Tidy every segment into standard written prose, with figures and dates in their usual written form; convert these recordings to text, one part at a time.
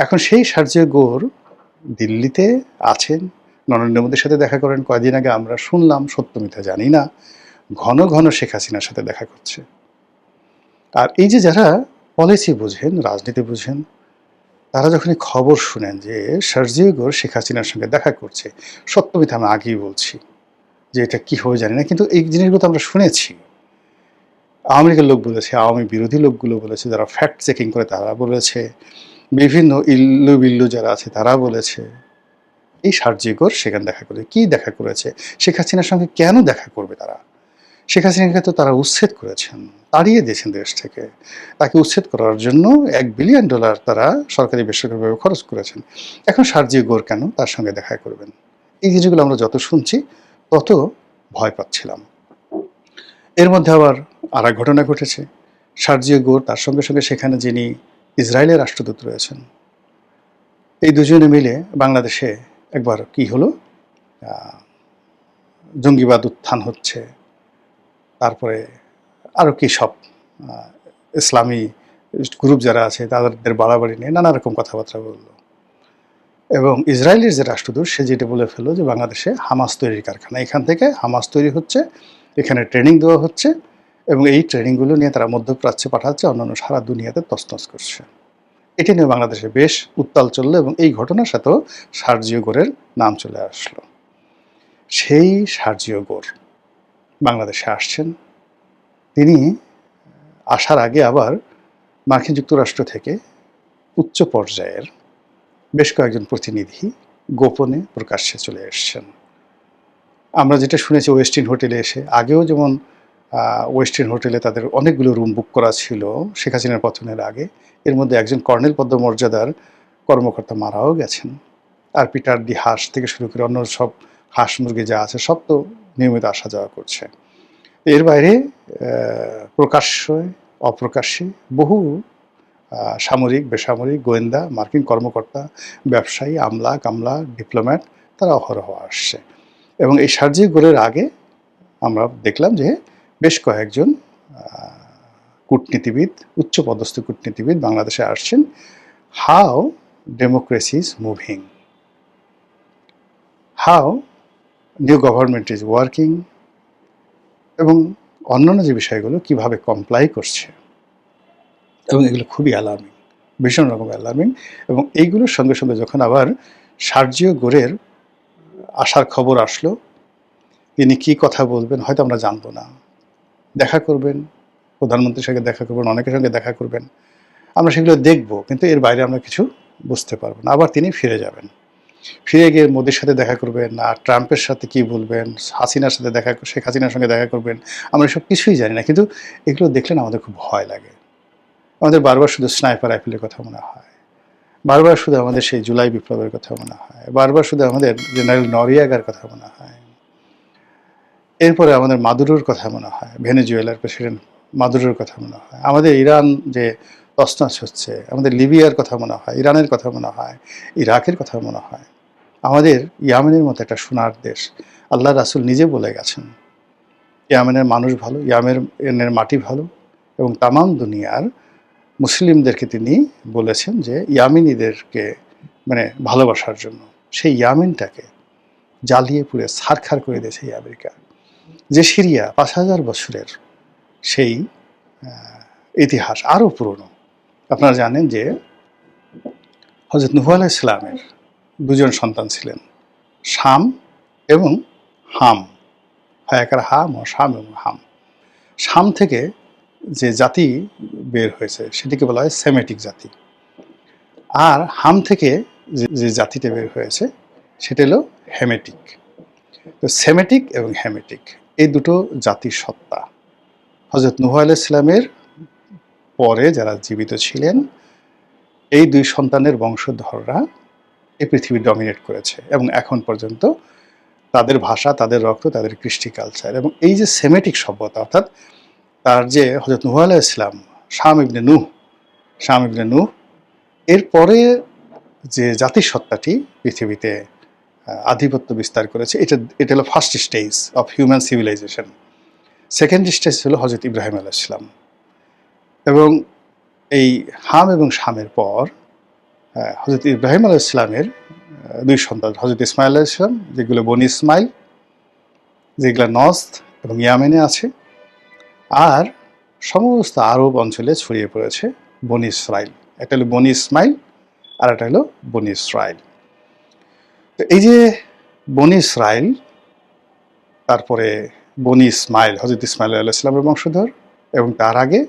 এখন সেই সার্জিও গোর দিল্লিতে আছেন, নরেন্দ্র মোদীর সাথে দেখা করেন। কয়দিন আগে আমরা শুনলাম, সত্য মিথ্যা জানি না, ঘন ঘন শেখ হাসিনার সাথে দেখা করছে। আর এই যে যারা পলিসি বুঝেন, রাজনীতি বুঝেন, তারা যখন এই খবর শুনেন যে সার্জিও গোর শেখ হাসিনার সঙ্গে দেখা করছে, সত্য মিথ্যা আমি আগেই বলছি যে এটা কী হবে জানি না, কিন্তু এই জিনিসগুলো তো আমরা শুনেছি। আওয়ামী লীগের লোক বলেছে, আওয়ামী বিরোধী লোকগুলো বলেছে, যারা ফ্যাক্ট চেকিং করে তারা বলেছে, বিভিন্ন ইল্লু বিল্লু যারা আছে তারা বলেছে। এই সার্জিও গোর সেখানে দেখা করে কি দেখা করেছে, শেখ হাসিনার সঙ্গে কেন দেখা করবে তারা? শেখ হাসিনাকে তো তারা উচ্ছেদ করেছেন, তাড়িয়ে দিয়েছেন দেশ থেকে। তাকে উচ্ছেদ করার জন্য $1 বিলিয়ন তারা সরকারি বেসরকারিভাবে খরচ করেছেন। এখন সার্জিও গোর কেন তার সঙ্গে দেখা করবেন? এই জিনিসগুলো আমরা যত শুনছি তত ভয় পাচ্ছিলাম। এর মধ্যে আবার আরেক ঘটনা ঘটেছে। সার্জিও গোর তার সঙ্গে সঙ্গে সেখানে যিনি ইসরায়েলের রাষ্ট্রদূত রয়েছেন, এই দুজনে মিলে বাংলাদেশে একবার কি হলো, জঙ্গিবাদ উত্থান হচ্ছে, তারপরে আরও কী সব ইসলামী গ্রুপ যারা আছে তাদের বাড়াবাড়ি নিয়ে নানা রকম কথাবার্তা বলল। এবং ইসরায়েলের যে রাষ্ট্রদূত সে যেটা বলে ফেললো যে বাংলাদেশে হামাস তৈরির কারখানা, এখান থেকে হামাস তৈরি হচ্ছে, এখানে ট্রেনিং দেওয়া হচ্ছে এবং এই ট্রেনিংগুলো নিয়ে তারা মধ্যপ্রাচ্যে পাঠাচ্ছে, অন্যান্য সারা দুনিয়াতে তছনছ করছে। এটি নিয়ে বাংলাদেশে বেশ উত্তাল চললো এবং এই ঘটনার সাথেও সার্জিও গোরের নাম চলে আসলো। সেই সার্জিও গোর বাংলাদেশে আসছেন। তিনি আসার আগে আবার মার্কিন যুক্তরাষ্ট্র থেকে উচ্চ পর্যায়ের বেশ কয়েকজন প্রতিনিধি গোপনে প্রকাশ্যে চলে এসছেন। আমরা যেটা শুনেছি ওয়েস্টিন হোটেলে এসে, আগেও যেমন ওয়েস্টিন হোটেলে তাদের অনেকগুলো রুম বুক করা ছিল শেখ হাসিনার পতনের আগে, এর মধ্যে একজন কর্নেল পদমর্যাদার কর্মকর্তা মারাও গেছেন। আর পিটার দি হাঁস থেকে শুরু করে অন্য সব হাঁস মুরগি যা আছে সব তো নিয়মিত আসা যাওয়া করছে। এর বাইরে প্রকাশ্যে অপ্রকাশ্যে বহু সামরিক, বেসামরিক, গোয়েন্দা, মার্কিন কর্মকর্তা, ব্যবসায়ী, আমলা কামলা, ডিপ্লোম্যাট তারা অহরহ আসছে। এবং এই সার্জিও গোরের আগে আমরা দেখলাম যে বেশ কয়েকজন কূটনীতিবিদ, উচ্চপদস্থ কূটনীতিবিদ বাংলাদেশে আসছেন। How democracy is moving, how new government is working, এবং অন্যান্য যে বিষয়গুলো কীভাবে কমপ্লাই করছে, এবং এগুলো খুবই অ্যালার্মিং, ভীষণ রকম অ্যালার্মিং। এবং এইগুলোর সঙ্গে সঙ্গে যখন আবার সার্জিও গোরের আসার খবর আসলো, তিনি কি কথা বলবেন হয়তো আমরা জানবো না, দেখা করবেন, প্রধানমন্ত্রীর সঙ্গে দেখা করবেন, অনেকের সঙ্গে দেখা করবেন, আমরা সেগুলো দেখব, কিন্তু এর বাইরে আমরা কিছু বুঝতে পারবো না। আবার তিনি ফিরে যাবেন, ফিরে গিয়ে মোদির সাথে দেখা করবেন, আর ট্রাম্পের সাথে কি বলবেন, হাসিনার সাথে দেখা, শেখ হাসিনার সঙ্গে দেখা করবেন, আমরা সব কিছুই জানি না। কিন্তু এগুলো দেখলে না আমাদের খুব ভয় লাগে। আমাদের বারবার শুধু স্নাইপার রাইফেলের কথা মনে হয়, বারবার শুধু আমাদের সেই জুলাই বিপ্লবের কথা মনে হয়, বারবার শুধু আমাদের জেনারেল নরিয়াগার কথা মনে হয়, এরপরে আমাদের মাদুরোর কথা মনে হয়, ভেনেজুয়েলার প্রেসিডেন্ট মাদুরোর কথা মনে হয়, আমাদের ইরান যে তছনছ হচ্ছে, আমাদের লিবিয়ার কথা মনে হয়, ইরানের কথা মনে হয়, ইরাকের কথা মনে হয়, আমাদের ইয়ামেনের মতো একটা সোনার দেশ। আল্লাহ রাসূল নিজে বলে গেছেন ইয়ামেনের মানুষ ভালো, ইয়ামেনের মাটি ভালো, এবং তামাম দুনিয়ার মুসলিমদেরকে তিনি বলেছেন যে ইয়ামিনীদেরকে মানে ভালোবাসার জন্য। সেই ইয়ামেনটাকে জ্বালিয়ে পুড়ে ছারখার করে দিয়েছে এই আমেরিকা। যে সিরিয়া 5000 বছরের সেই ইতিহাস আরও পুরনো। আপনারা জানেন যে হযরত নূহ আলাইহিস সালামের দুজন সন্তান ছিলেন, শাম এবং হাম, হায়াকার হাম ও শাম এবং হাম। শাম থেকে যে জাতি বের হয়েছে সেটিকে বলা হয় সেমেটিক জাতি, আর হাম থেকে যে জাতিটা বের হয়েছে সেটা হলো হেমেটিক। তো সেমেটিক এবং হেমেটিক এই দুটো জাতির সত্তা হযরত নূহ আলাইহিস সালামের পরে যারা জীবিত ছিলেন এই দুই সন্তানের বংশধররা এই পৃথিবী ডমিনেট করেছে, এবং এখন পর্যন্ত তাদের ভাষা, তাদের রক্ত, তাদের কৃষ্টি কালচার, এবং এই যে সেমেটিক সভ্যতা, অর্থাৎ তার যে হযরত নূহ আলাইহিস সালাম, শাম ইবনে নূহ, এরপরে যে জাতিসত্তাটি পৃথিবীতে আধিপত্য বিস্তার করেছে, এটা হলো first stage of human civilisation. Second stage হলো হযরত ইব্রাহিম আলাইহিস সালাম। এবং এই হাম এবং শামের পর হজরত ইব্রাহিম আলাইহিস সালামের দুই সন্তান হজরত ইসমাইল আলাইহিস সালাম, যেগুলো বনি ইসমাইল, যেগুলো নজদ এবং ইয়ামেনে আছে, আর সমস্ত আরব অঞ্চলে ছড়িয়ে পড়েছে বনি ইসরাইল। একটা হলো বনি ইসমাইল আর একটা হলো বনি ইসরাইল। তো এই যে বনি ইসরাইল, তারপরে বনি ইসমাইল হজরত ইসমাইল আলাইহিস সালামের বংশধর, এবং তার আগে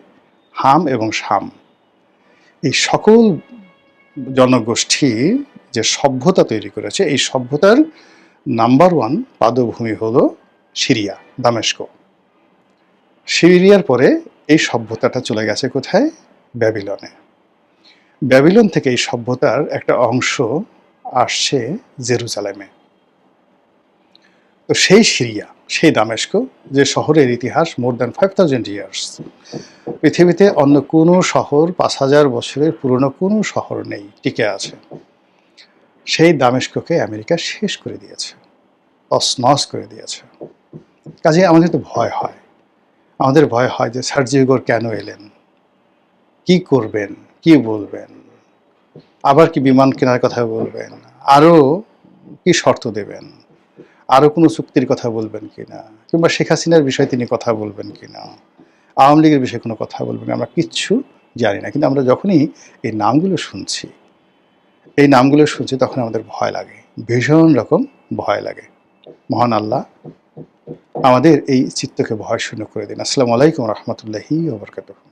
হাম এবং শাম, এই সকল জনগোষ্ঠী যে সভ্যতা তৈরি করেছে, এই সভ্যতার নাম্বার ওয়ান পাদভূমি হলো সিরিয়া, দামেস্ক। সিরিয়ার পরে এই সভ্যতাটা চলে গেছে কোথায়? ব্যাবিলনে। ব্যাবিলন থেকে এই সভ্যতার একটা অংশ আসছে জেরুজালেমে। তো সেই সিরিয়া, সেই দামেস্ক, যে শহরের ইতিহাস মোর দ্যান 5000 ইয়ার্স, পৃথিবীতে অন্য কোনো শহর 5000 বছরের পুরনো কোনো শহর নেই টিকে আছে, সেই দামেস্ককে আমেরিকা শেষ করে দিয়েছে, তছনছ করে দিয়েছে। কাজে আমাদের তো ভয় হয়, আমাদের ভয় হয় যে সার্জি হুগো কেন এলেন, কি করবেন, কি বলবেন, আবার কি বিমান কেনার কথা বলবেন, আরও কি শর্ত দেবেন, আরও কোনো চুক্তির কথা বলবেন কিনা, কিংবা শেখ হাসিনার বিষয়ে তিনি কথা বলবেন কিনা, আওয়ামী লীগের বিষয়ে কোনো কথা বলবেন, আমরা কিচ্ছু জানি না। কিন্তু আমরা যখনই এই নামগুলো শুনছি, তখন আমাদের ভয় লাগে, ভীষণ রকম ভয় লাগে। মহান আল্লাহ আমাদের এই চিত্তকে ভয় শূন্য করে দিন। আসসালামু আলাইকুম রহমতুল্লাহি ওয়া বারাকাতুহু।